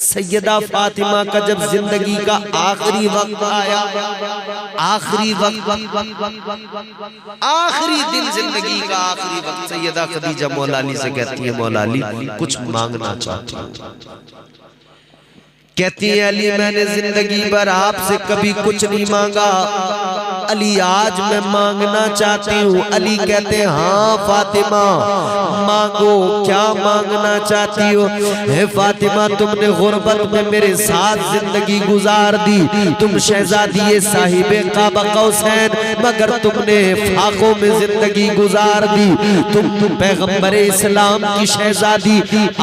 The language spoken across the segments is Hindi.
सैयदा फातिमा का जब जिंदगी का आखिरी वक्त आया, आखिरी वक्त, आखिरी दिन जिंदगी का आखिरी वक्त, सैयदा खदीजा मौला अली से कहती है, मौला अली कुछ मांगना चाहती हूँ। कहती है अली मैंने जिंदगी भर आपसे कभी कुछ नहीं मांगा, अली आज मैं मांगना चाहती हूँ। अली कहते हैं हाँ फातिमा मांगो, क्या मांगना चाहती हो? हे फातिमा तुमने गुर्बत में मेरे साथ जिंदगी गुजार दी, तुम शहजादी साहिबे काबा कौसैन, मगर तुमने फाकों में जिंदगी गुजार दी। तुम पैगंबरे इस्लाम की शहजादी,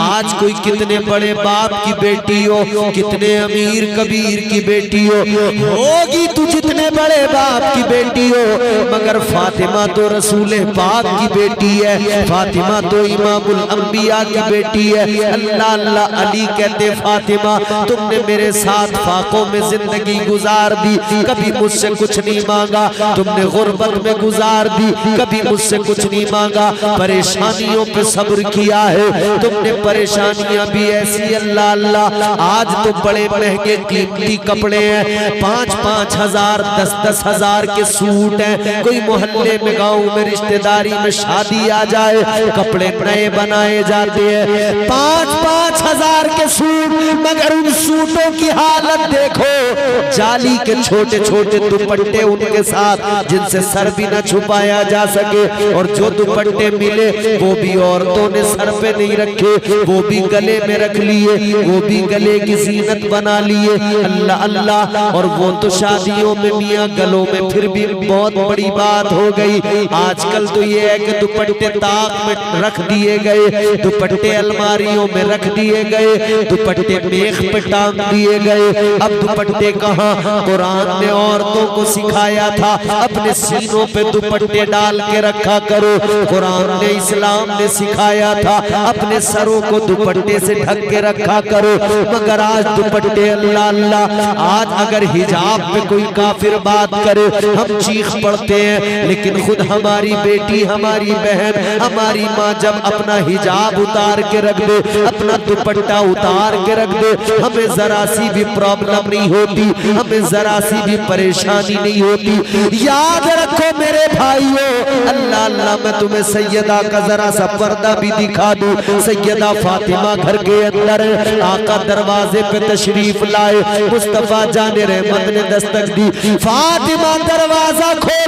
आज कोई कितने बड़े बाप की बेटी हो, कितने अमीर कबीर की बेटी होगी तू, जितने बड़े बाप की बेटी हो, मगर फातिमा तो रसूल पाक की बेटी है, फातिमा तो इमामुल अंबिया की बेटी है। अल्लाह अल्लाह। अली कहते फातिमा तुमने मेरे साथ फाकों में जिंदगी गुजार दी, कभी मुझसे कुछ नहीं मांगा, तुमने गुर्बत में गुजार दी, कभी मुझसे कुछ नहीं मांगा, परेशानियों पे सब्र किया है तुमने, परेशानियां भी ऐसी अल्लाह अल्लाह। आज तो बड़े महंगे कीमती कपड़े हैं, 5-5 हजार 10-10 हजार के सूट हैं, कोई मोहल्ले में गांव में रिश्तेदारी में शादी आ जाए कपड़े नए बनाए जाते हैं, 5-5 हजार के सूट, मगर उन सूटों की हालत देखो, जाली के छोटे छोटे दुपट्टे उनके साथ जिनसे सर भी न छुपाया जा सके, और जो दुपट्टे मिले वो भी औरतों ने सर पे नहीं रखे, वो भी गले में रख लिए, वो भी गले की जीनत बना लिए। अल्लाह अल्लाह। और वो तो शादियों में मियां गलों में फिर भी बहुत बड़ी बात हो गई, आजकल तो ये है कि दुपट्टे ताक में रख दिए गए, दुपट्टे अलमारियों में रख दिए गए, दुपट्टे मेख पे टांग दिए गए। अब दुपट्टे कहाँ, कुरान ने औरतों को सिखाया था अपने सीनों पे दुपट्टे डाल के रखा करो, कुरान ने इस्लाम ने सिखाया था अपने सरों को दुपट्टे से ढक के रखा करो, मगर आज दुपट्टे अल्लाह अल्लाह। आज अगर हिजाब पे कोई काफिर बात करे हम चीख पड़ते हैं, लेकिन खुद हमारी बेटी, हमारी बहन, हमारी माँ जब अपना हिजाब उतार के रख दे, अपना दुपट्टा उतार के रख दे, हमें जरा सी भी प्रॉब्लम नहीं होती, हमें जरा सी भी परेशानी नहीं होती। याद रखो मेरे भाइयों, अल्लाह अल्लाह। मैं तुम्हें सैयदा का जरा सा पर्दा भी दिखा दूं। सैयदा फातिमा घर के अंदर, आका दरवाजे पे तशरीफ लाए, मुस्तफा जाने रहमत ने दस्तक दी, फातिमा दरवाजा खोलो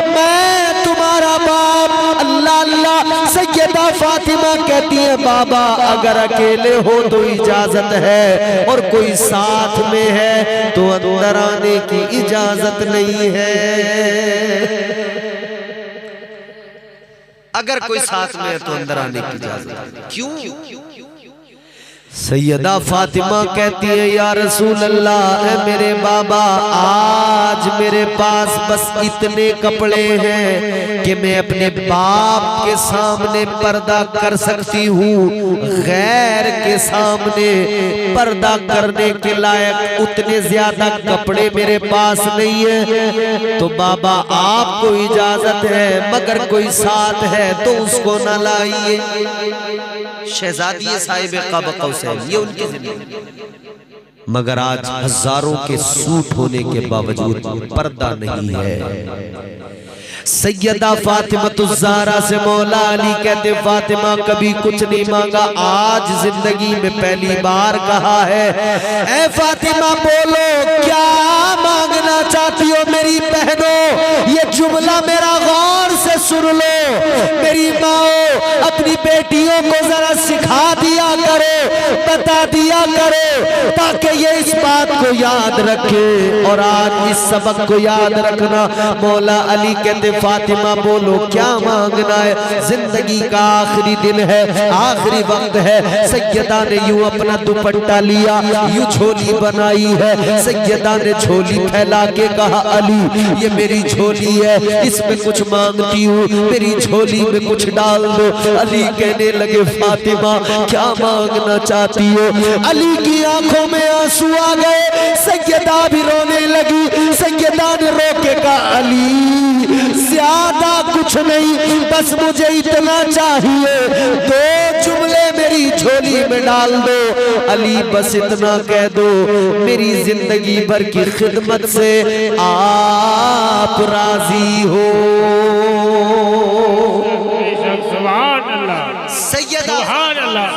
मैं तुम्हारा बाप। अल्लाह अल्लाह। सैयदा फातिमा कहती है बाबा अगर अकेले हो तो इजाजत है, और कोई साथ में है तो अंदर आने की इजाजत नहीं है। अगर कोई साथ में है तो अंदर आने की इजाजत क्यों? सैयदा फातिमा कहती है या रसूल अल्लाह, मेरे बाबा आज मेरे पास बस इतने कपड़े हैं कि मैं अपने बाप के सामने पर्दा कर सकती हूँ, गैर के सामने पर्दा करने के लायक उतने ज्यादा कपड़े मेरे पास नहीं है। तो बाबा आपको इजाजत है, मगर कोई साथ है तो उसको न लाइए। शहजादी साहिबे काबा कौसैन ये उनकी जिंदगी, मगर आज हजारों के सूट होने के बावजूद पर्दा नहीं है। सैयदा फातिमा ज़हरा से मौला अली कहते फातिमा कभी कुछ नहीं मांगा, आज जिंदगी में पहली बार कहा है ऐ फातिमा बोलो क्या मांगना चाहती हो मेरी बहनों। ये जुमला मेरा गौर से सुन लो, मेरी माओ अपनी बेटियों को जरा सिखा दिया करो, बता दिया करो, ताकि ये इस बात को याद रखे। और आज इस सबक को याद रखना। मौला अली कहते फातिमा बोलो क्या मांगना है, जिंदगी का आखिरी दिन है, आखिरी वक्त है। सैयदा ने यूं अपना दुपट्टा लिया, यूं झोली बनाई है, सैयदा ने झोली फैला के कहा अली ये मेरी झोली है, इसमें कुछ मांगती हूँ, मेरी झोली में कुछ डाल दो। अली कहने लगे फातिमा क्या मांगना चाहती हो। अली की आंखों में आंसू आ गए, सैयदा भी रोने लगी। सैयदा ने रोके कहा अली ज्यादा कुछ नहीं, बस मुझे इतना चाहिए, 2 जुमले में मेरी झोली में डाल दो। अली बस इतना कह दो मेरी जिंदगी भर की खिदमत से आप राजी हो। सुभान अल्लाह, सैयदा सुभान अल्लाह।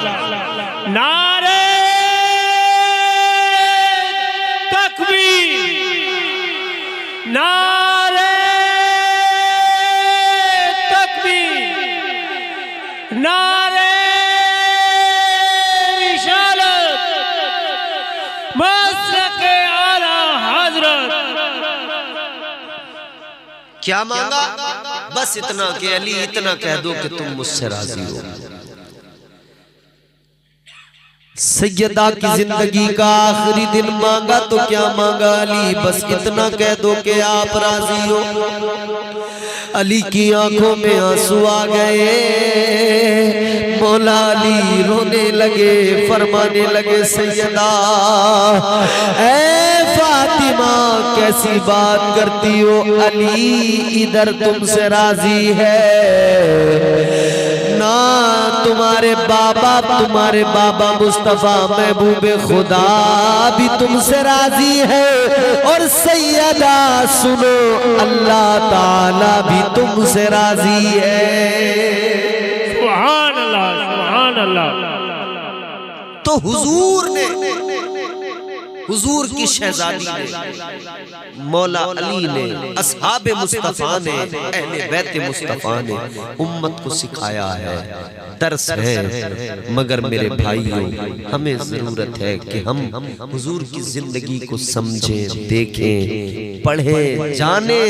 नारे तकबीर, नारे तकबीर, नारे रिसालत, मसलके आला हजरत। क्या मांगा? बस इतना कि अली इतना कह दो कि तुम मुझसे राजी हो। सैयदा की जिंदगी का आखिरी दिन मांगा तो क्या मांगा? अली बस इतना कह दो कि आप राजी हो। अली की आंखों में आंसू आ गए। मौला अली रोने लगे, फरमाने लगे सैयदा ऐ फातिमा कैसी बात करती हो? अली इधर तुमसे राजी है ना तुम्हारे बाबा मुस्तफा महबूबे खुदा भी तुमसे राजी है। और सैयदा सुनो अल्लाह ताला भी तुमसे राजी है। सुभान अल्लाह, सुभान अल्लाह। तो हुजूर ने, हुजूर की शहजादी ने, मौला अली ने, असहाबे मुस्तफा ने, अहले बैत मुस्तफा ने उम्मत को सिखाया है, दर्स है। मगर मेरे भाइयों हमें जरूरत है कि हम हुजूर की जिंदगी को समझें, देखें, पढ़ें, जाने,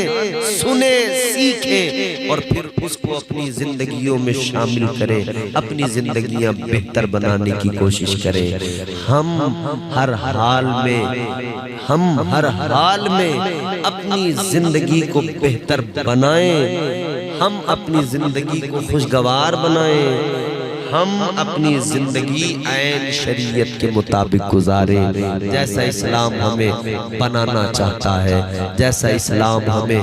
सुने, सीखें और फिर उसको अपनी जिंदगियों में शामिल करें, अपनी जिंदगियां बेहतर बनाने की कोशिश करें। हम हर हाल में अपनी जिंदगी को बेहतर बनाएं, हम अपनी जिंदगी को खुशगवार बनाएं, हम अपनी जिंदगी ऐन शरीयत के मुताबिक गुजारें। जैसा इस्लाम हमें बनाना चाहता है, जैसा इस्लाम हमें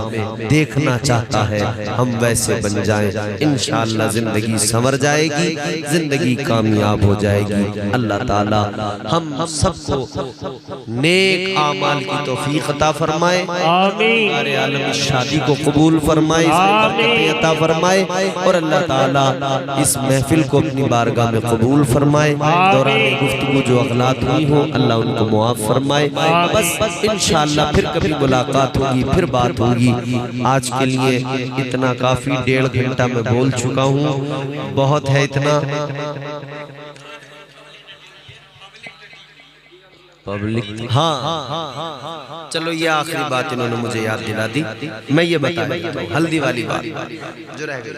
देखना चाहता है, हम वैसे बन जाएं। इंशाअल्लाह जिंदगी संवर जाएगी, जिंदगी कामयाब हो जाएगी। अल्लाह ताला हम सबको नेक आमाल की तौफीक अता फरमाए, आमीन। सारे आलम इस शादी को कबूल फरमाए, इसमें बरकतें अता फरमाए और अल्लाह ताला इस महफिल को अपनी बारगाह में कबूल फरमाए। दौरान गुफ्तगू जो अगलात हुई हो अल्लाह उनको मुआफ फरमाए। बस इंशाअल्लाह फिर कभी मुलाकात होगी, फिर बात होगी। आज के लिए इतना काफी, 1.5 घंटा मैं बोल चुका हूँ, बहुत है इतना। पब्लिक हाँ, चलो ये आखिरी बात इन्होंने मुझे याद दिला दी। मैं ये बता देता हूँ हल्दी वाली बात जो रह गई।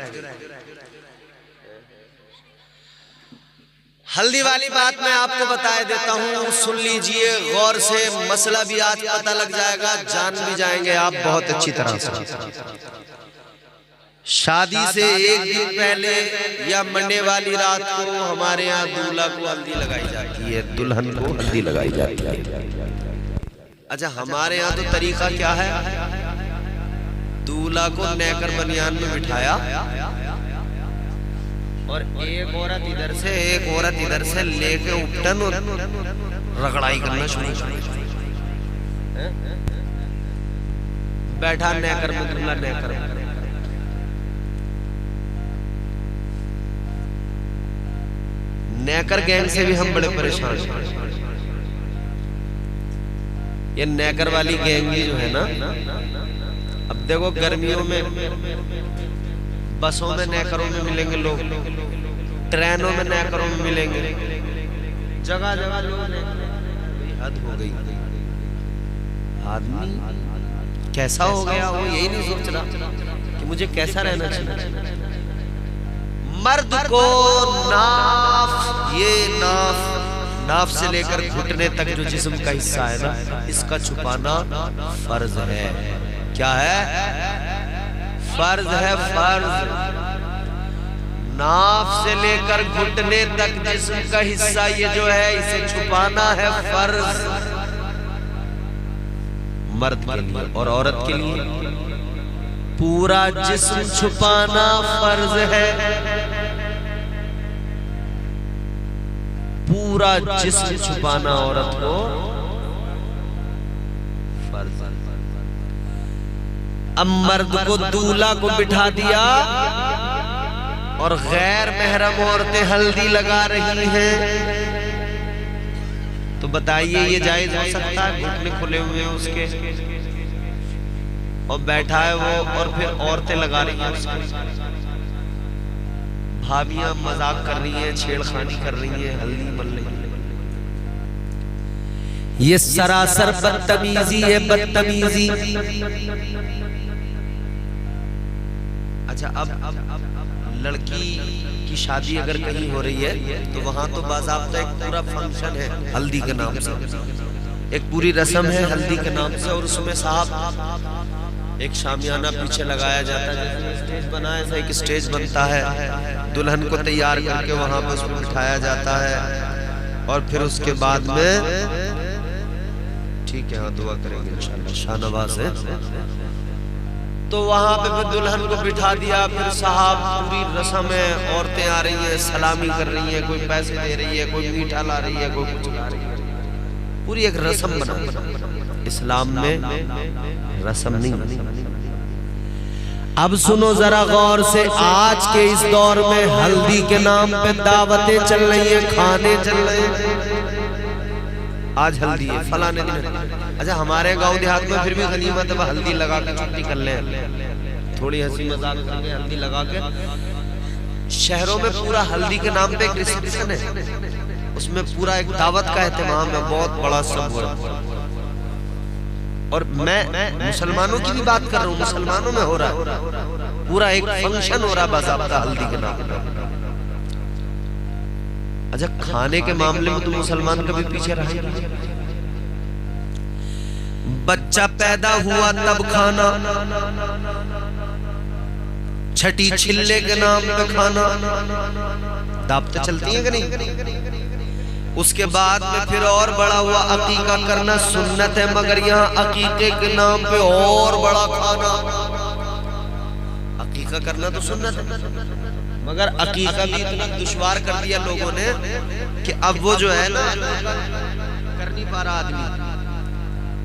हल्दी वाली बात मैं आपको बता देता हूँ, सुन लीजिए गौर से। मसला भी आज पता लग जाएगा, जान भी जाएंगे आप बहुत अच्छी तरह से। शादी से एक दिन पहले या मंडे वाली रात को हमारे यहाँ दूल्हा को हल्दी लगाई जाती है, दुल्हन को हल्दी लगाई जाती है। अच्छा, हमारे यहाँ तो तरीका क्या है? दूल्हा को नेकर बनियान में बिठाया और एक औरत इधर से एक औरत इधर से लेके उपटन और रगड़ाई करना शुरू कर दिया। बैठा नेकर में, दूल्हा नेकर में। नेकर गैंग से भी हम बड़े परेशान हैं। ये नेकर वाली गैंग जो है ना, अब देखो गर्मियों में बसों में नेकरों में मिलेंगे लोग, ट्रेनों में नेकरों में मिलेंगे, जगह जगह लोग। हद हो गई। आदमी कैसा हो गया, वो यही नहीं सोच रहा कि मुझे कैसा रहना चाहिए। मर्द को नाफ, ये नाफ से लेकर घुटने तक जो जिस्म का हिस्सा है ना, इसका छुपाना फर्ज है। क्या है? फर्ज है, फर्ज। नाफ से लेकर घुटने तक जिस्म का हिस्सा ये जो है, इसे छुपाना है फर्ज, मर्द के लिए। और औरत के लिए पूरा जिस्म छुपाना फर्ज है। पूरा जिस्म छुपाना औरत को फर्ज। अब मर्द को दूल्हा को बिठा दिया और गैर महरम औरतें हल्दी लगा रही हैं, तो बताइए ये जायज हो सकता है? घुटने खुले हुए हैं उसके और बैठा है वो, और फिर औरतें लगा रही हैं उसके, भाभियां मजाक कर रही हैं, छेड़खानी कर रही हैं, हल्दी मल रही हैं। ये सरासर बदतमीजी है, बदतमीजी। अच्छा, अब लड़की की शादी अगर कहीं हो रही है तो वहां तो बाज़ाब्ता एक पूरा फंक्शन है हल्दी के नाम से, एक पूरी रस्म है हल्दी के नाम से, और उसमें साहब एक शामियाना पीछे लगाया जाता है, जैसे स्टेज बना है, ऐसा एक स्टेज बनता है, दुल्हन को तैयार करके वहां पर उसको बिठाया जाता है, और फिर उसके बाद में ठीक है, हाँ दुआ करेंगे इंशाल्लाह, शाहनवाज है, तो वहां पे फिर दुल्हन को बिठा दिया, फिर साहब पूरी रस्म है, औरतें आ रही हैं, सलामी कर रही हैं, कोई पैसे दे रही है, कोई मीठा ला रही है, कोई कुछ ला रही है, पूरी एक रस्म बना। इस्लाम में रस्म नहीं। अब सुनो जरा गौर से, आज के इस दौर में हल्दी के नाम पे दावतें चल रही हैं, खाने चल रहे हैं, आज हल्दी है फलाने दिन। अच्छा, हमारे गांव देहात में फिर भी गनीमत है, हल्दी लगा के छुट्टी कर ले, थोड़ी हंसी मजाक करके हल्दी लगा के। शहरों में पूरा हल्दी के नाम पे एक रिसेप्शन है, उसमें पूरा एक दावत का एहतमाम है, बहुत बड़ा सब हो रहा है। और मैं मुसलमानों की भी बात कर रहा हूँ, मुसलमानों में हो रहा है, पूरा एक फंक्शन हो रहा है बाज़ाब्ता हल्दी के नाम पे। अच्छा, खाने के मामले में तो मुसलमान कभी पीछे रहे नहीं। बच्चा पैदा हुआ तब खाना, छठी छिल्ले के नाम पे खाना, दावतें चलती हैं कि नहीं? उसके बाद में फिर और बड़ा हुआ, अकीका करना सुन्नत है, मगर यहाँ अकीके के नाम पे और बड़ा खाना। अकीका करना तो सुन्नत है, मगर अकीका भी इतना दुश्वार कर दिया लोगों ने कि अब वो जो है ना, कर नहीं पा रहा आदमी।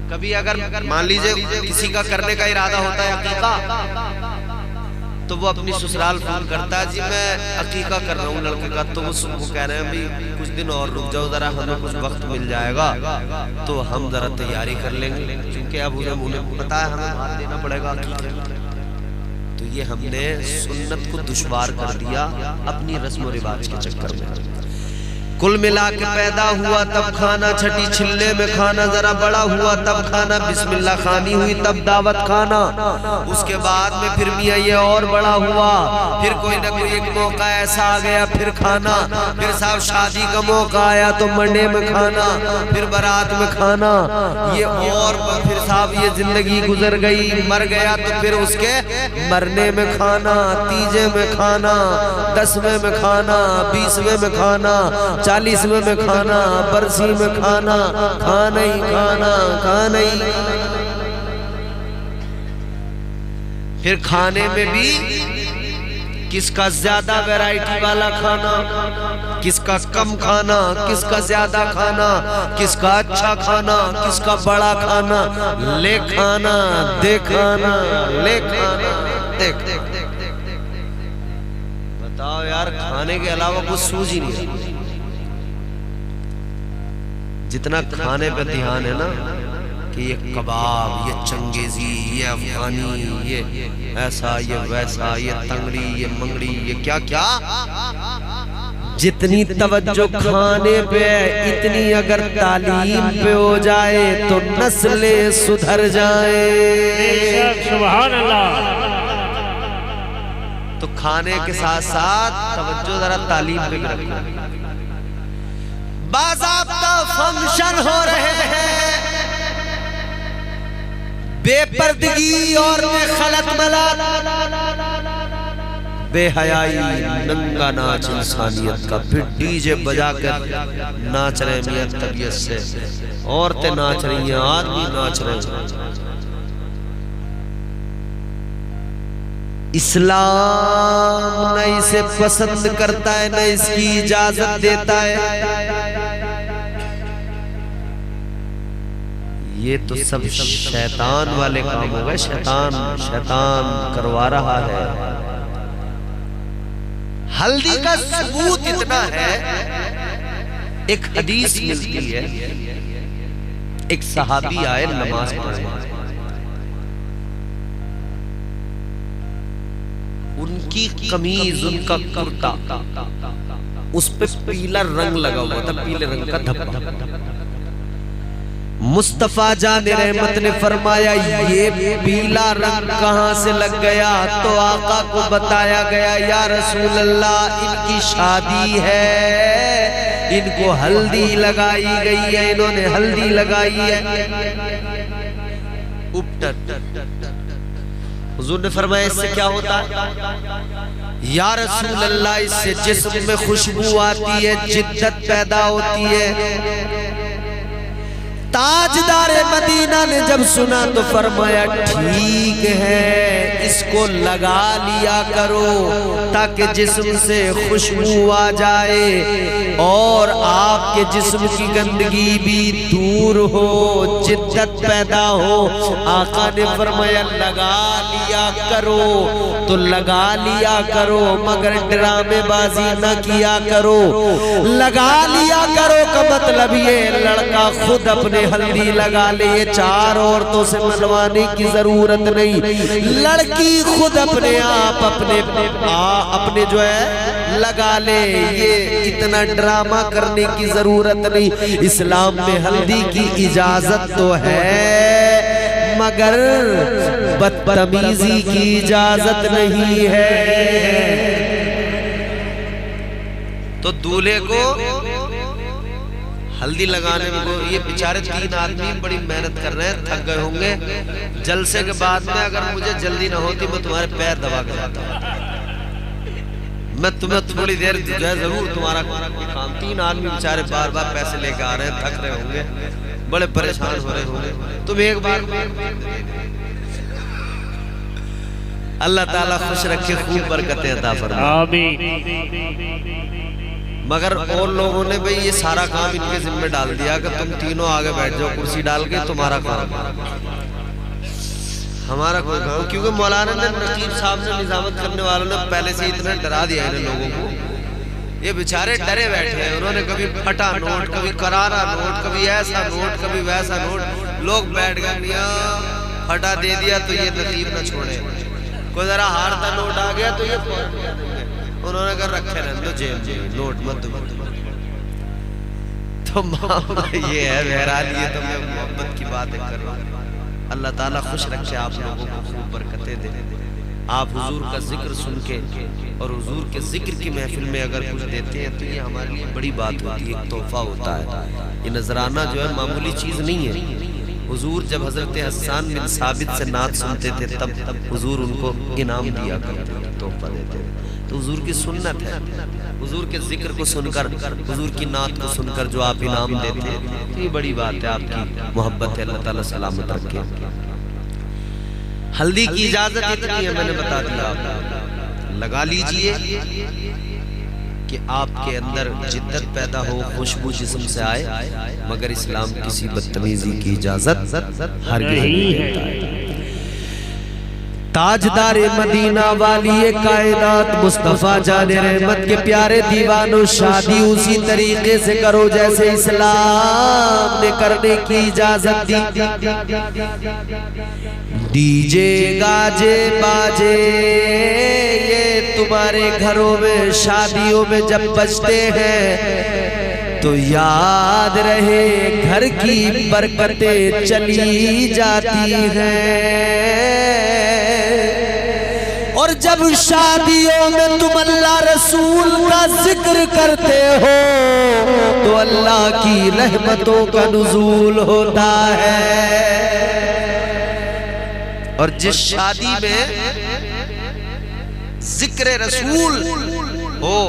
कभी अगर मान लीजिए किसी का करने का इरादा होता है अकीका, तो वो अपनी ससुराल फोन करता है, जी मैं अकीका कर रहा हूँ लड़के का, तो वो कह रहे हैं अभी कुछ दिन और रुक जाओ जरा, हमें कुछ वक्त मिल जाएगा तो हम जरा तैयारी कर लेंगे, क्योंकि अब उन्हें पता है हमें भार देना पड़ेगा अकीका। तो ये हमने सुन्नत को दुश्वार कर दिया अपनी रस्म रिवाज के चक्कर में। कुल मिला के पैदा हुआ तब खाना, छठी छिल्ले में खाना, जरा बड़ा हुआ तब खाना, बिस्मिल्लाह खानी हुई तब दावत खाना। उसके बाद में फिर मियाँ ये और बड़ा हुआ, फिर कोई ना कोई एक मौका ऐसा आ गया फिर खाना, फिर साहब शादी का मौका आया तो मंडे में खाना, फिर बारात में खाना, ये और फिर साहब ये जिंदगी गुजर गई, मर गया तो फिर उसके मरने में खाना, तीजे में खाना, 10वें में खाना, 20वें में खाना, 40वें में खाना, बरसी में खाना, खाना ही खाना, खाना ही। फिर खाने में भी किसका ज्यादा वैरायटी वाला खाना, किसका कम खाना, किसका ज्यादा खाना, किसका अच्छा खाना, किसका बड़ा खाना, ले खाना दे खाना, ले खाना देख। बताओ यार, खाने के अलावा कुछ सूझ ही नहीं है। जितना खाने पे ध्यान है ना कि ये कबाब, ये चंगेजी, ये अफगानी, ये ऐसा, ये वैसा, ये तंगड़ी, ये मंगड़ी, ये क्या क्या, जितनी तवज्जो खाने पे इतनी अगर तालीम पे हो जाए तो नस्लें सुधर जाए। सुभान अल्लाह। तो खाने के साथ साथ तवज्जो जरा तालीम पे भी रखना। बाज़ाब्ता फंक्शन हो रहे हैं, बेपर्दगी और खलत मलत, बेहयाई, नंगा नाच इंसानियत का, फिर डीजे बजा कर नाच रहे मियां तबीयत से, औरतें नाच रही हैं, आदमी नाच रहे हैं। इस्लाम न इसे पसंद करता है, न इसकी इजाजत देता है। ये तो सब शैतान वाले काम हो गए। शैतान करवा रहा है। हल्दी का सबूत इतना है, एक हदीस मिलती है, एक सहाबी आए नमाज पढ़ने, उनकी कमीज, उनका कुर्ता, उस पे पीला रंग लगा हुआ था, पीले रंग का धब्बा। मुस्तफा जान रहमत ने फरमाया ये पीला रंग कहां से लग गया? तो आका को बताया गया, या रसूल अल्लाह, इनकी शादी है, इनको हल्दी लगाई गई है, इन्होंने हल्दी लगाई है। हुजूर ने फरमाया इससे क्या होता है? या रसूल अल्लाह, इससे जिस्म में खुशबू आती है, जिद्दत पैदा होती है। ताजदारे मदीना ने जब सुना तो फरमाया ठीक है, इसको लगा लिया करो ताकि जिस्म से खुशबू आ जाए और आपके जिस्म की गंदगी भी दूर हो, जिद्दत पैदा हो। आका ने फरमाया लगा लिया करो, तो लगा लिया करो, मगर ड्रामेबाजी न किया करो। लगा लिया करो का मतलब ये लड़का खुद अपने हल्दी लगा ले, ये चार औरतों से मनवाने की जरूरत नहीं। लड़की खुद अपने आप अपने जो है लगा ले, ये इतना ड्रामा करने की जरूरत नहीं। इस्लाम में हल्दी की इजाजत तो है, मगर बदतमीजी की इजाजत नहीं है। तो दूल्हे को हल्दी लगाने में, ये बेचारे 3 आदमी बड़ी मेहनत कर रहे हैं, थक गए होंगे। जलसे के बाद में अगर मुझे जल्दी ना होती मैं तुम्हारे पैर दबा के जाता, मैं तुम्हें थोड़ी देर जो है जरूर तुम्हारा काम। 3 आदमी बेचारे बार बार पैसे लेकर आ रहे हैं, थक रहे होंगे, बड़े परेशान हो रहे होंगे। तुम एक बार अल्लाह ताला खुश रखे, खूब बरकतें अता फरमाए। मगर और लोगों ने भाई ये सारा काम इनके जिम्मे डाल दिया कि तुम तीनों आगे बैठ जाओ कुर्सी डाल के, तुम्हारा काम, हमारा कोई काम। क्योंकि मौलाना ने, नकीब साहब ने, निजामत करने वालों ने पहले से इतना डरा दिया इन लोगों को, ये बेचारे डरे बैठे हैं। उन्होंने कभी फटा नोट, कभी करारा नोट, कभी ऐसा नोट, कभी वैसा नोट। लोग बैठ गए, मियां फटा दे दिया तो ये नकीब न छोड़े, कोई जरा हारता नोट आ गया तो ये उन्होंने कर रखे रहने दो जेब में, नोट मत दो। तो ये है बहरहाल, ये तो मैं मोहब्बत की बातें कर रहा हूँ। अल्लाह ताला खुश रखे, आप लोगों को खूब बरकतें दे। आप हुजूर का जिक्र सुन के और हुजूर के जिक्र की महफिल में अगर कुछ देते हैं तो ये हमारे लिए बड़ी बात होती है, एक तोहफा होता है। ये नजराना जो है मामूली चीज़ नहीं है। हुजूर जब हजरत हसन बिन साबित से नात सुनते थे तब हुजूर उनको इनाम दिया करते थे, तोहफा देते थे। तो हुजूर की सुन्नत है, हुजूर के जिक्र को सुनकर, हुजूर की नात को सुनकर जो आप इनाम देते हैं, तो ये बड़ी बात है, आपकी मोहब्बत है। अल्लाह ताला सलामत रखे। हल्दी की इजाजत इतनी है, मैंने बता दिया आपको, लगा लीजिए कि आपके अंदर जिद्दत पैदा हो, खुशबू जिस्म से आए, मगर इस्लाम किसी बदतमीजी की इजाजत हरगिज़ नहीं देता है। ताजदार मदीना वाली कायनात मुस्तफा जाने रहमत के प्यारे दीवानों, शादी उसी तरीके से करो जैसे इस्लाम ने करने की इजाजत दी। डीजे गाजे बाजे ये तुम्हारे घरों में, शादियों में जब बजते हैं तो याद रहे घर की बरकतें चली जाती हैं। और जब शादियों में तुम अल्लाह रसूल का जिक्र करते हो तो अल्लाह की रहमतों का नुज़ूल होता है। और जिस शादी में जिक्र रसूल हो,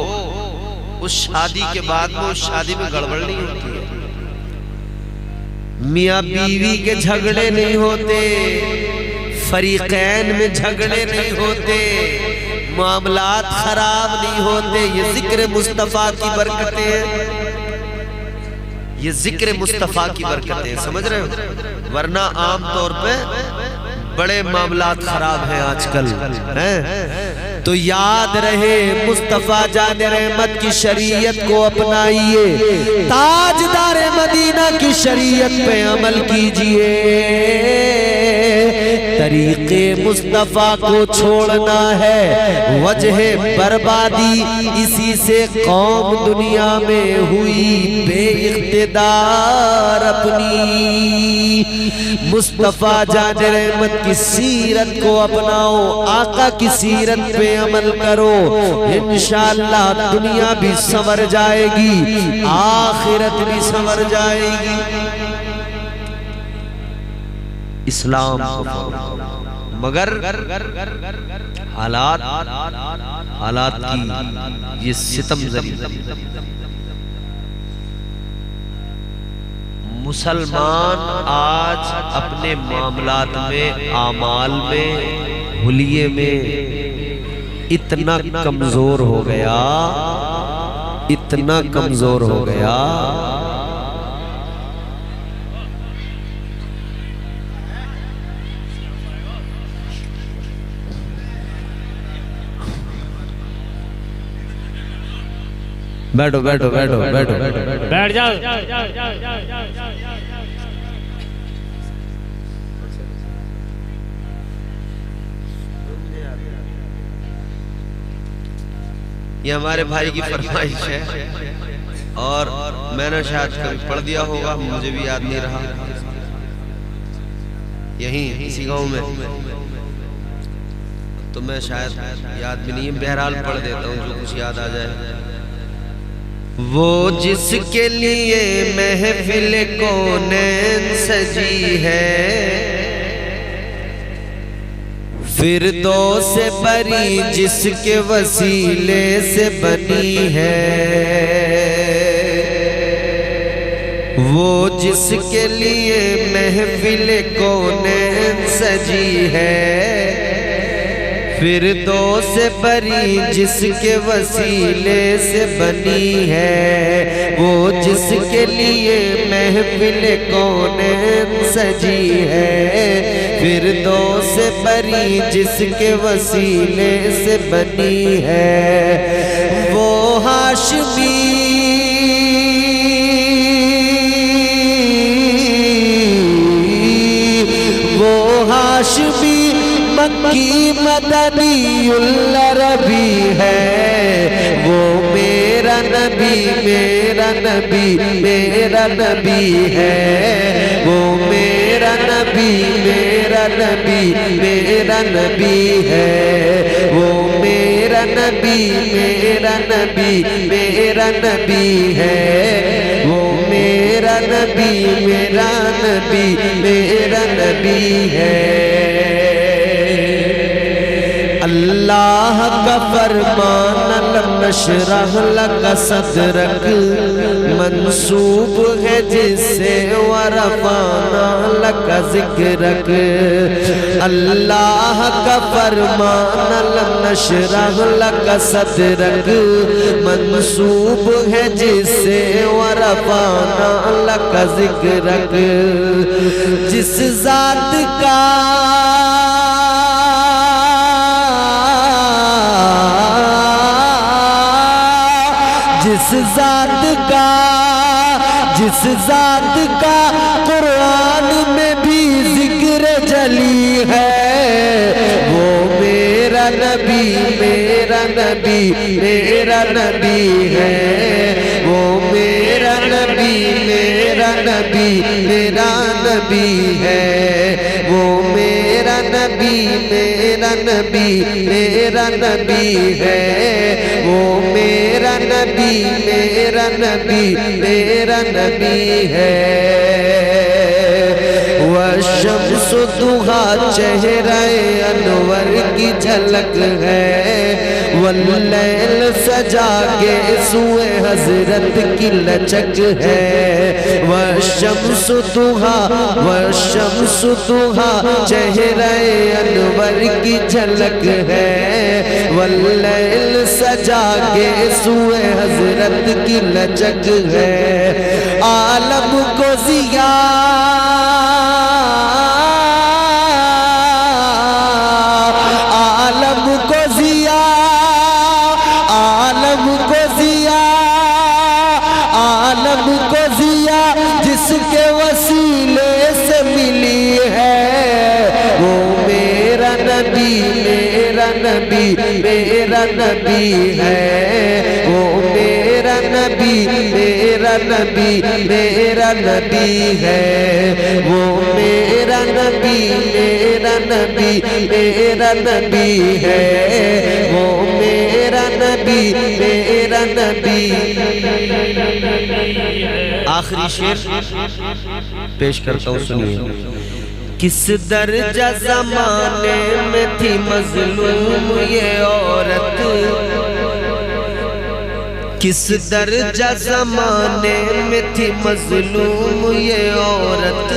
उस शादी के बाद में उस शादी में गड़बड़ नहीं होती है। मियाँ बीवी के झगड़े नहीं होते, फरीकैन में झगड़े नहीं होते, मामलात खराब नहीं होते। ये जिक्र मुस्तफा की बरकतें हैं, ये जिक्र मुस्तफ़ा की बरकतें, समझ रहे हो? वरना आम तौर पे बड़े मामलात खराब हैं आजकल, हैं? तो याद रहे मुस्तफ़ा जाने रहमत की शरीयत को अपनाइए, ताजदार मदीना की शरीयत पे अमल कीजिए। तरीके मुस्तफ़ा को छोड़ना है वजह बर्बादी, इसी से कौम दुनिया में हुई बेइख्तिदार अपनी। मुस्तफ़ा जाने रहमत की सीरत को अपनाओ, आका की सीरत पे अमल करो, इंशाअल्लाह दुनिया भी संवर जाएगी, आखिरत भी संवर जाएगी। इस्लाम मगर हालात की ये सितम जरी, मुसलमान आज अपने मामलात में, आमाल में, हुलिये में इतना कमजोर हो गया, इतना कमजोर हो गया। बैठो बैठो बैठो बैठो बैठ जाओ। ये हमारे भाई की फरमाइश है और मैंने शायद कभी पढ़ दिया होगा, मुझे भी याद नहीं रहा, यहीं इसी गांव में, तो मैं शायद याद भी नहीं है, बहरहाल पढ़ देता हूँ जो कुछ याद आ जाए। वो जिसके लिए महफिल कौनैन सजी है, फिरदौस से बरी जिसके वसीले से बनी है। वो जिसके लिए महफिल कौनैन सजी है, फिरदौस से बरी जिसके वसीले से बनी है। वो जिसके लिए महफिल कौनैन सजी है, फिरदौस से बरी जिसके वसीले से बनी है। वो हाशमी मक्की मदनीउल अरबी है। वो मेरा नबी मेरा नबी मेरा नबी है। वो मेरा नबी मेरा नबी मेरा नबी है। वो मेरा नबी मेरा नबी मेरा नबी है। वो मेरा नबी मेरा नबी मेरा नबी है। अल्लाह का फरमान लम नशरह लक सदरक मंसूब है जिससे वरफाना लक जिक्रक। अल्लाह का फरमान लम नशरह लक सदरक मंसूब है जिससे वरफाना लक जिक्रक। जिस जात का जिस जात का कुरान में भी जिक्र जली है। वो मेरा नबी मेरा नबी मेरा नबी है। वो मेरा नबी मेरा नबी मेरा नबी है। वो मेरा नबी मेरा नबी मेरा नबी है। वो मेरा नबी मेरा नबी मेरा नबी है। वशम्स दुहा चेहरे अनवर की झलक है। वल्लैल सजा के सुए हजरत की लचक है। वशम्स दुहा चेहरे अनवर की झलक है। वल्लैल सजा के सुए हजरत की लचक है। आलम को जिया, आलम को जिया, आलम को जिया, आलम को जिया जिसके वसीले से मिली है वो मेरा नबी, मेरा नबी, मेरा नबी है वो मेरा नबी, मेरा नबी, मेरा नबी है वो मेरा नबी, मेरा नबी, मेरा नबी है वो मेरा नबी, मेरा नबी। आखिरी शेर पेश करता हूँ, सुनिए। किस दर्जा ज़माने में थी मज़लूम ये औरत, किस दर्जा ज़माने में थी मज़लूम ये औरत,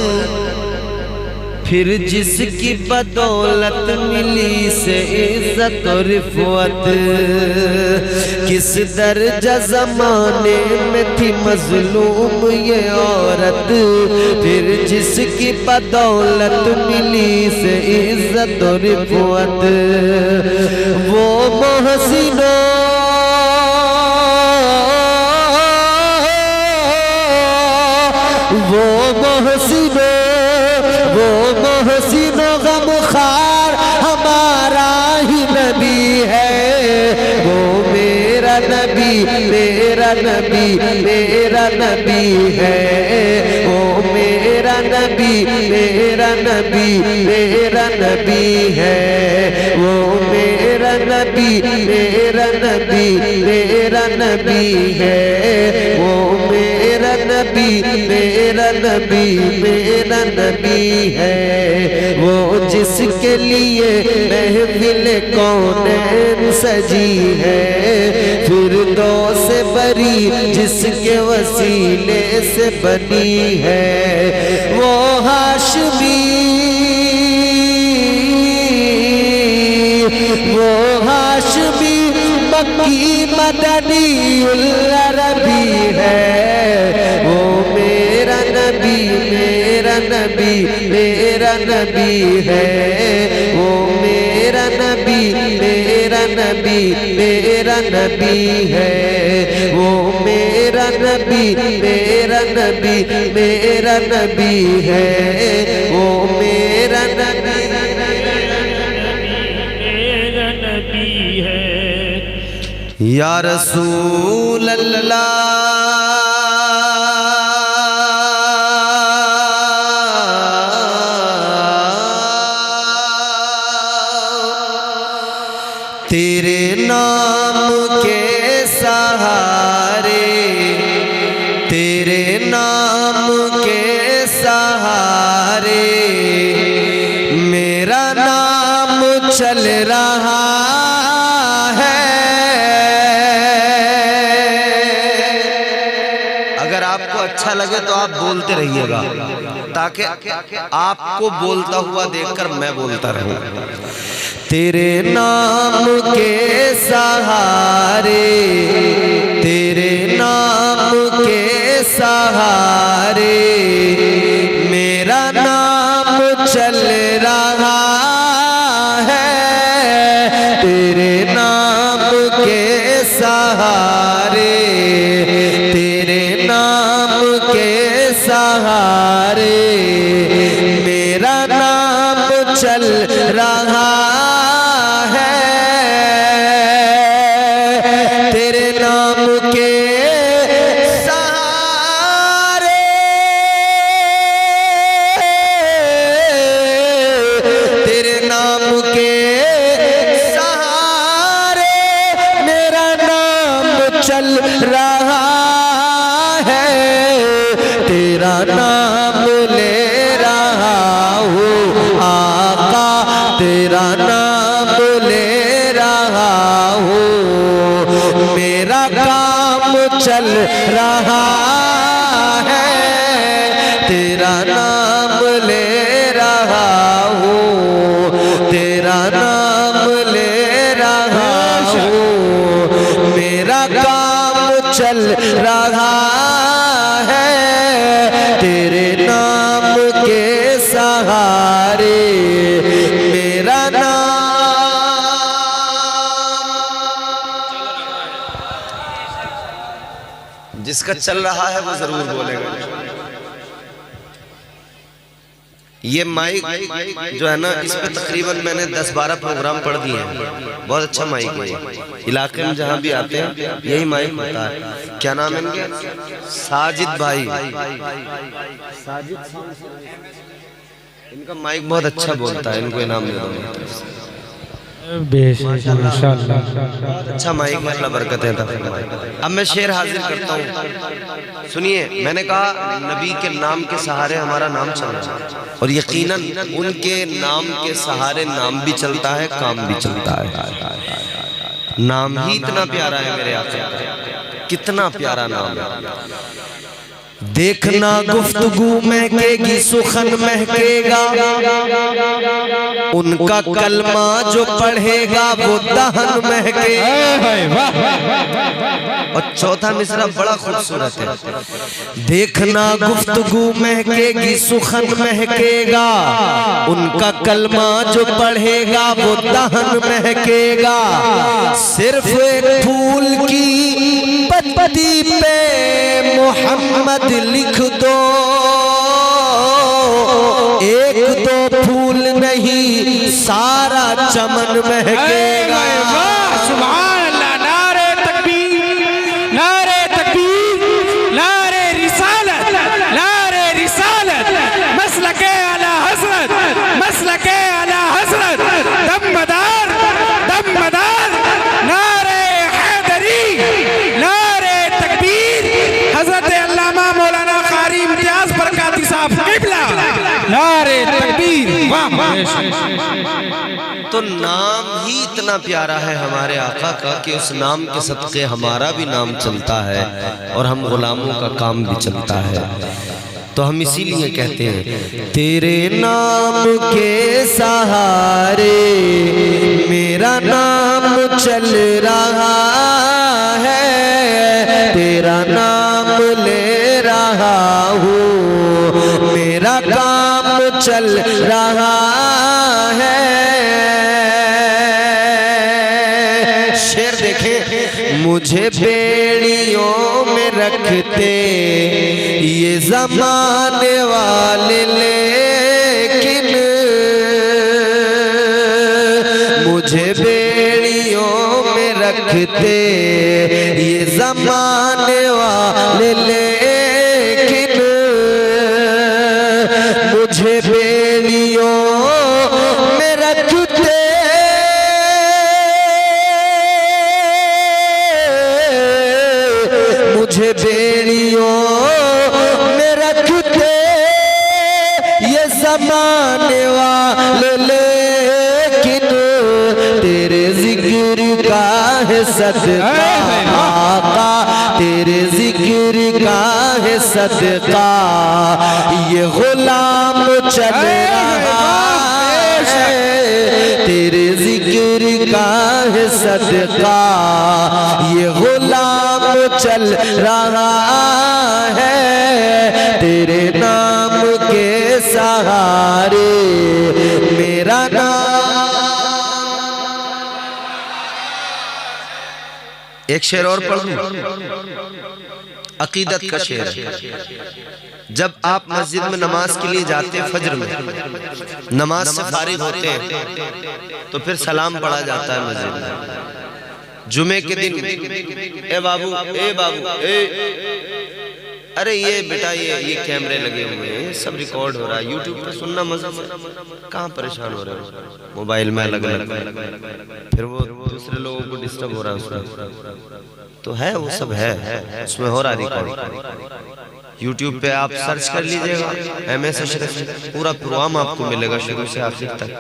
फिर जिसकी बदौलत मिली से इज्जत और रिफ़्वत। किस दर्जा ज़माने में थी मज़लूम ये औरत, फिर जिसकी बदौलत मिली से इज्जत और रिफ़्वत। वो मोहसिनो वो मोहसिनो वो मोहसिनो गमखार हमारा ही नबी है वो मेरा नबी, मेरा नबी, मेरा नबी है वो मेरा नबी, मेरा नबी, मेरा नबी है वो मेरा नबी, मेरा नबी, मेरा नबी है वो मेरा नबी, मेरा नबी, मेरा नबी है वो जिसके लिए महफिल कौनैन सजी है, फिर दो से बरी जिसके वसीले से बनी है वो हाशमी, वो हाशमी मक्की मदनी अरबी है वो मेरा नबी, मेरा नबी, मेरा नबी है वो मेरा नबी, मेरा नबी, मेरा नबी है वो मेरा नबी, मेरा नबी, मेरा नबी है वो मेरा नबी, मेरा नबी है। या रसूल अल्लाह तेरे नाम के सहारे, तेरे नाम के सहारे मेरा नाम चल रहा है। अगर आपको अच्छा लगे तो आप बोलते रहिएगा ताकि आपको बोलता हुआ देखकर मैं बोलता रहूं। तेरे नाम के सहारे, तेरे नाम के सहारे मेरा नाम चल रहा है, तेरे नाम के सहारे, तेरे नाम के सहारे मेरा नाम चल रहा है, तेरे नाम के सहारे, तेरे नाम के सहारे मेरा नाम चल रहा है, तेरा नाम ले रहा हूँ आका के सहारे मेरा नाम। जिसका चल रहा है वो जरूर बोलेगा। ये माइक जो है ना, इस पे तकरीबन मैंने 10-12 प्रोग्राम पढ़ दिए हैं। बहुत अच्छा माइक है, इलाके में जहाँ भी आते हैं यही माइक होता है। क्या नाम है इनके? साजिद भाई। इनका माइक बहुत अच्छा बोलता है, इनको इनाम दे दो। अच्छा माइक है, अल्लाह बरकत है। अब मैं शेर हाजिर करता हूँ, सुनिए। मैंने कहा नबी के नाम के सहारे हमारा नाम चल रहा है, और यकीनन उनके नाम के सहारे नाम भी चलता है, काम भी चलता है। नाम ही इतना प्यारा है मेरे आका का, कितना प्यारा नाम है। देखना गुफ्तगू महकेगी, सुखन महकेगा, उनका कलमा जो पढ़ेगा वो दहन महकेगा। और चौथा मिसरा बड़ा खूबसूरत है। देखना गुफ्तगू महकेगी, सुखन महकेगा, उनका कलमा जो पढ़ेगा वो दहन महकेगा। सिर्फ एक फूल की पत्ती पे मोहम्मद लिख दो, एक दो फूल नहीं सारा चमन महकेगा। सुभान अल्लाह। नारे तकबीर, नारे तकबीर, नारे रिसालत, नारे रिसालत, मसलके आला हज़रत, मसलके आला हज़रत, दमदार दमदार, नारे हैदरी, नारे तकबीर, हज़रत अल्लामा मौलाना कारी इम्तियाज बरकाती साहब क़िबला, नारे तकबीर। तो नाम ही इतना प्यारा है हमारे आका का कि उस नाम के सदक़े हमारा भी नाम चलता है और हम गुलामों का काम भी चलता है। तो हम इसीलिए कहते हैं तेरे नाम के सहारे मेरा नाम चल रहा है, तेरा नाम ले रहा हूँ, मेरा काम चल रहा है। शेर देखें। मुझे बेड़ियों में रखते ये ज़माने वाले, लेकिन मुझे बेड़ियों में रखते ये ज़माने वाले, लेकिन मुझे बेड़ियों में रखते मुझे बेड़ियों में रखते ये ज़माने वाले, लेकिन तेरे जिक्र का है सदका आका, तेरे जिक्र का है सदका ये गुलाम चल रहा है, तेरे जिक्र का है सदका ये गुलाम चल रहा है, तेरे नाम के सहारे मेरा नाम। एक शेर और पढ़ दूं, अकीदत का शेर है। जब आप मस्जिद में नमाज के लिए जाते हैं, फजर में नमाज से फारिग होते हैं तो फिर सलाम पढ़ा जाता है मस्जिद में। जुमे के दिन ए बाबू, अरे ये बेटा ये कैमरे लगे हुए हैं, सब रिकॉर्ड हो रहा है, यूट्यूब पे सुनना मजा, कहाँ परेशान हो रहे हो, मोबाइल में अलग अलग, फिर वो दूसरे लोगों को डिस्टर्ब हो रहा है उसमें। तो है वो सब है उसमें हो रहा रिकॉर्ड। यूट्यूब पे आप सर्च कर लीजिएगा MS अशरफ, पूरा प्रोग्राम आपको मिलेगा शुरू से आखिर तक।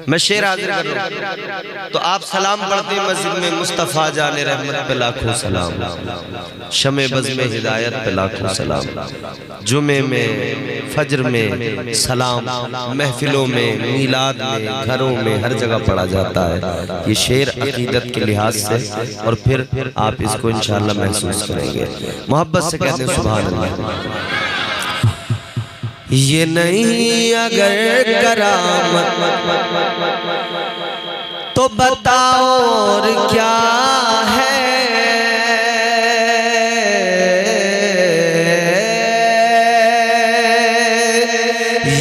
मैं शेर हाजिर कर रहा हूं। तो आप सलाम पढ़ते हैं मस्जिद में, मुस्तफ़ा जाने रहमत पे लाखों सलाम, शमे बज़ में हिदायत पे लाखों सलाम, जुमे में फजर में सलाम, महफिलों में, मीलाद में, घरों में, हर जगह पढ़ा जाता है ये शेर अकीदत के लिहाज से। और फिर आप इसको इंशाअल्लाह महसूस करेंगे। मोहब्बत से कहते हैं सुभान अल्लाह। ये नहीं अगर करामत तो बताओ और क्या है।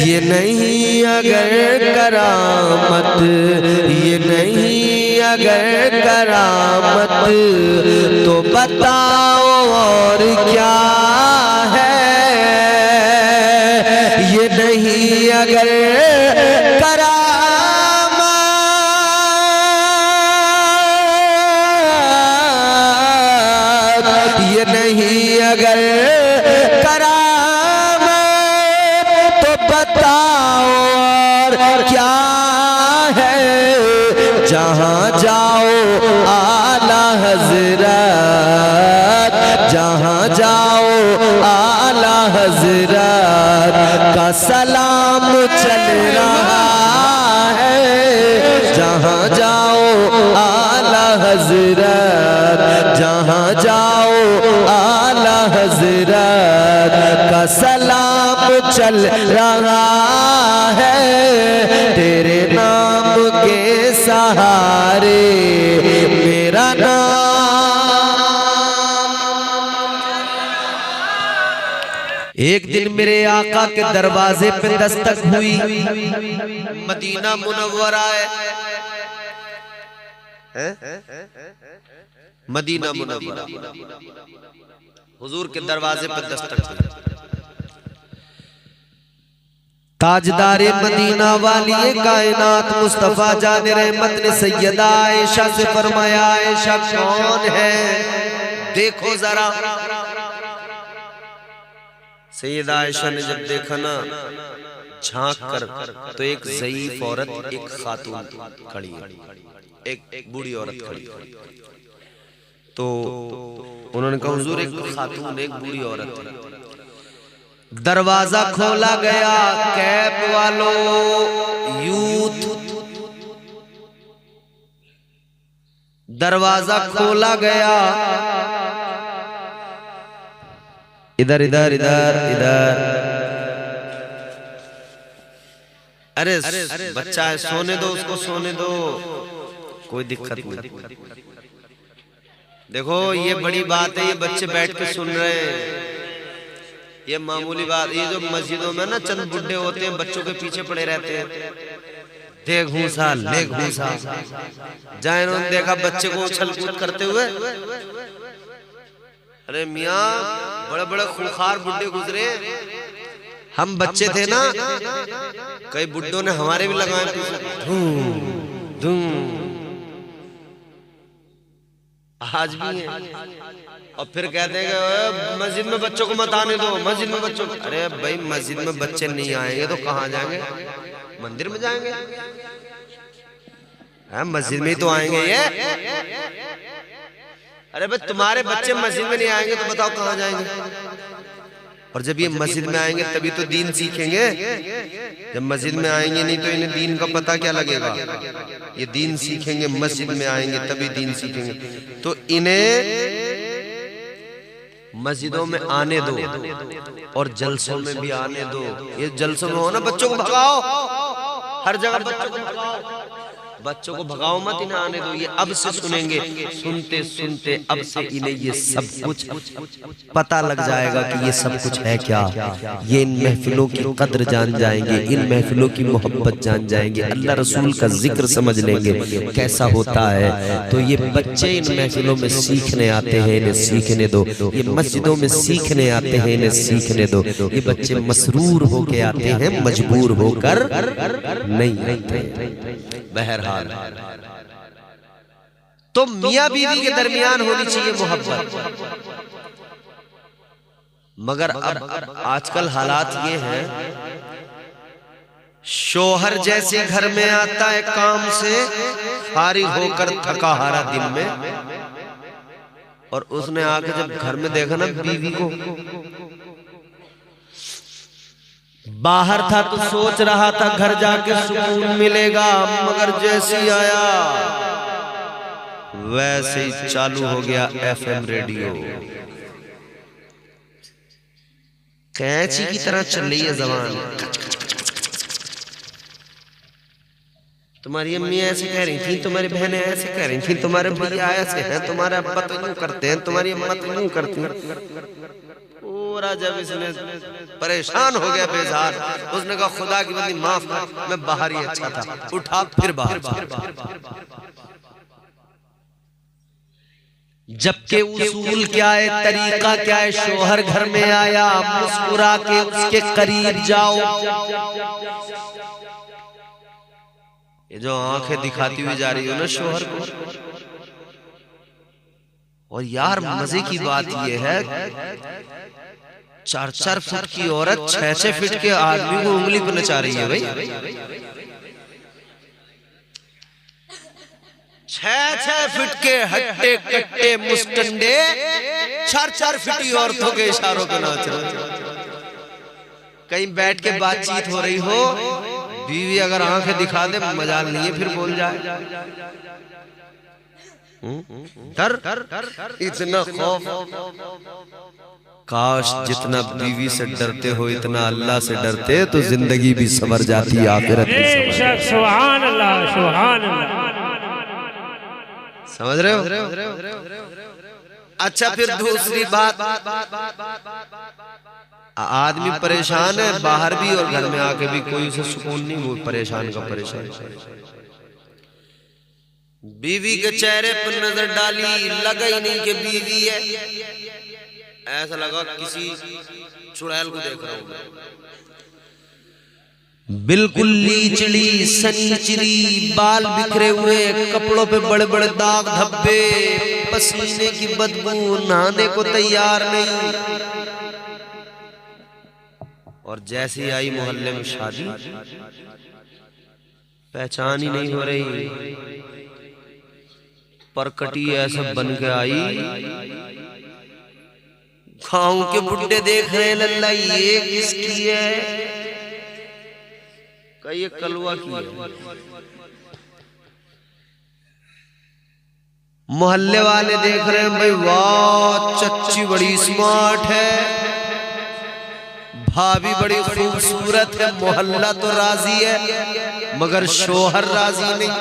ये नहीं अगर करामत, ये नहीं अगर करामत तो बताओ और क्या है। ये नहीं अगर करामत, ये नहीं अगर करामत तो बताओ और क्या है। जहाँ जाओ आला हजरत, जहाँ जाओ आला हजरत का सलाम चल रहा है। जहाँ जाओ आला हजरत, जहाँ जाओ आला हजरत का सलाम चल रहा है। तेरे नाम के सहारे मेरा एक दिन मेरे आका के दरवाजे पे दस्तक हुई। मदीना मुनव्वरा है, मदीना मुनव्वरा, हुजूर के दरवाजे पे दस्तक हुई। ताजदारे मदीना वाली कायनात मुस्तफा जान रहमत ने सैयदा आयशा से फरमाया, आयशा कौन है देखो जरा। सैयदा आयशा ने जब देखा ना झांक कर, तो एक ज़ईफ औरत, एक खातून खड़ी है, एक बूढ़ी औरत खड़ी। तो उन्होंने कहा हुजूर एक खातून एक बूढ़ी औरत। दरवाजा खोला गया, कैप वालों यूथ, दरवाजा खोला गया। इधर इधर इधर इधर, अरे बच्चा है सोने दो उसको, सोने दो, कोई दिक्कत नहीं। देखो ये बड़ी बात है, ये बच्चे बैठ के सुन रहे हैं, ये मामूली बात। ये जो मस्जिदों में ना चंद बुड्ढे होते हैं बच्चों के पीछे पड़े रहते हैं, देख घूसा ले घूसा, जहाँ इन्होंने देखा बच्चे को उछल कूद करते हुए, अरे मियाँ बड़े बड़े खूंखार बुड्ढे गुजरे, हम बच्चे थे ना, कई बुड्ढों ने हमारे भी लगाए पीछे, आज भी है। और फिर कहते हैं कि मस्जिद में बच्चों को मत आने दो, मस्जिद में बच्चों को। अरे भाई मस्जिद में बच्चे नहीं आएंगे तो कहाँ जाएंगे, मंदिर में जाएंगे, मस्जिद में ही तो आएंगे ये। अरे भाई तुम्हारे बच्चे मस्जिद में नहीं आएंगे तो बताओ कहाँ जाएंगे। और जब ये मस्जिद में आएंगे तभी तो दीन सीखेंगे, जब मस्जिद में आएंगे नहीं तो इन्हें दीन का पता क्या लगेगा। ये दीन सीखेंगे मस्जिद में आएंगे तभी दीन सीखेंगे। तो इन्हें मस्जिदों में आने दो और जलसों में भी आने दो। ये जलसों में हो ना बच्चों को भगाओ, हर जगह बच्चों को भगाओ, बच्चों को भगाओ मत, इन्हें आने दो। ये अब से सुनेंगे, सुनते सुनते अब से इन्हें ये सब कुछ पता लग जाएगा कि ये सब कुछ है क्या। ये इन महफिलों की कद्र जान जाएंगे, इन महफिलों की मोहब्बत जान जाएंगे, अल्लाह रसूल का जिक्र समझ लेंगे कैसा होता है। तो ये बच्चे इन महफिलों में सीखने आते हैं, इन्हें सीखने दो। ये मस्जिदों में सीखने आते हैं, इन्हें सीखने दो। ये बच्चे मसरूर होके आते हैं, मजबूर होकर नहीं आते। बहरहाल तो मियां बीवी के दरमियान होनी चाहिए मोहब्बत। मगर अब आजकल हालात ये हैं, शोहर जैसे घर में आता है काम से फारिग होकर थका हारा दिन में, और उसने आके जब घर में देखा ना बीवी को, बाहर था तो सोच रहा था घर जाके सुकून मिलेगा, मगर जैसे ही आया वैसे ही चालू हो गया FM रेडियो। कैंची की तरह चल रही है जबान। तुम्हारी अम्मी ऐसे कह रही थी, तुम्हारी बहनें ऐसे कह रही थी, तुम्हारे भैया ऐसे हैं, तुम्हारे अब्बा तो यूं करते हैं, तुम्हारी अम्मा तो यूं करती हैं। पूरा जब इसने परेशान हो गया बेजार, उसने कहा खुदा की बंदी माफ कर, मैं बाहर ही अच्छा था, उठा फिर बाहर। जबकि उसूल क्या है, तरीका क्या है, शोहर घर में आया मुस्कुरा के उसके करीब जाओ। ये जो आंखें दिखाती हुई जा रही हो ना शोहर को, और यार मजे की बात ये है 4-4 फुट की औरत 6-6 फीट के आदमी को उंगली पर नचा रही है भाई। 6-6 फीट के हट्टे कट्टे मुस्टंडे 4-4 फीटी औरतों के इशारों पे नाच रहे। कहीं बैठ के बातचीत हो रही हो, बीवी अगर आंखें दिखा दे मजाल नहीं है, फिर बोल जाए। डर इतना खौफ, काश जितना बीवी से डरते हो इतना अल्लाह से डरते तो जिंदगी भी संवर जाती, आखिरत भी संवर। सुभान अल्लाह, सुभान अल्लाह। समझ रहे हो? अच्छा फिर दूसरी बात, आदमी परेशान है बाहर भी और घर में आके भी कोई उसे सुकून नहीं, वो परेशान का परेशान। बीवी के चेहरे पर नजर डाली, लगा ही नहीं कि बीवी है, ऐसा लगा किसी चुड़ैल को देख रहा हूं। बिल्कुल लीचड़ी सनीचरी, बाल बिखरे हुए, कपड़ों पे बड़े बड़े दाग धब्बे, पसीने की बदबू, नहाने को तैयार नहीं। और जैसी आई मोहल्ले में शादी, पहचान ही नहीं हो रही, परकटी ऐसा बन के आई, गांव के बुड्ढे देख रहे लल्ला ये किसकी है, ये कलवा की है। मोहल्ले वाले देख रहे हैं भाई, वाह चच्ची बड़ी स्मार्ट है, भाभी बड़ी खूबसूरत है, मोहल्ला तो राजी है मगर शोहर राजी नहीं।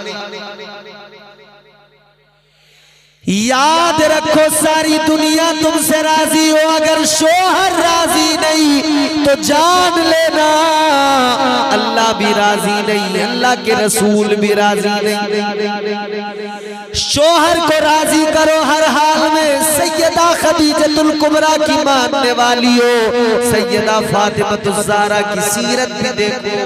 याद रखो सारी दुनिया तुमसे राजी हो, अगर शोहर राजी नहीं तो जान लेना अल्लाह भी राजी नहीं, अल्लाह के रसूल भी राजी नहीं। शोहर को राजी करो हर हाल में। सैयदा खदीजतुल कुबरा की मानने वाली हो, सैयदा फातिमा ज़हरा की सीरत भी देखो।